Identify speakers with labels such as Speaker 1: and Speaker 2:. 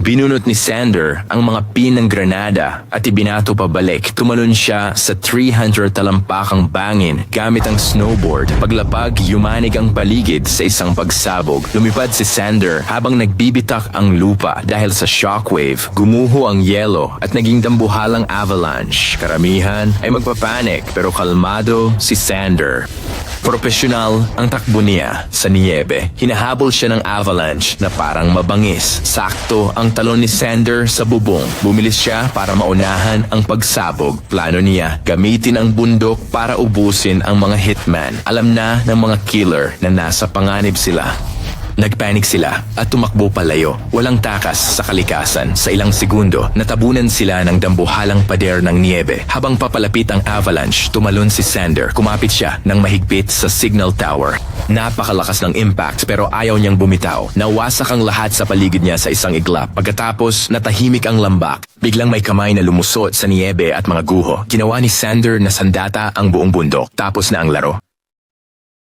Speaker 1: Binunot ni Sander ang mga pin ng granada at ibinato pabalik. Tumalon siya sa 300 talampakang bangin gamit ang snowboard. Paglapag, yumanig ang paligid sa isang pagsabog. Lumipad si Sander habang nagbibitak ang lupa dahil sa shockwave. Gumuho ang yelo at naging dambuhalang avalanche. Karamihan ay magpapanik pero kalmado si Sander. Profesional ang takbo niya sa niyebe. Hinahabol siya ng avalanche na parang mabangis. Sakto ang talon ni Sander sa bubong. Bumilis siya para maunahan ang pagsabog. Plano niya, gamitin ang bundok para ubusin ang mga hitman. Alam na ng mga killer na nasa panganib sila. Nagpanik sila at tumakbo palayo. Walang takas sa kalikasan. Sa ilang segundo, natabunan sila ng dambuhalang pader ng niebe. Habang papalapit ang avalanche, tumalon si Sander. Kumapit siya ng mahigpit sa signal tower. Napakalakas ng impact pero ayaw niyang bumitaw. Nawasak ang lahat sa paligid niya sa isang iglap. Pagkatapos, natahimik ang lambak. Biglang may kamay na lumusot sa niebe at mga guho. Ginawa ni Sander na sandata ang buong bundok. Tapos na ang laro.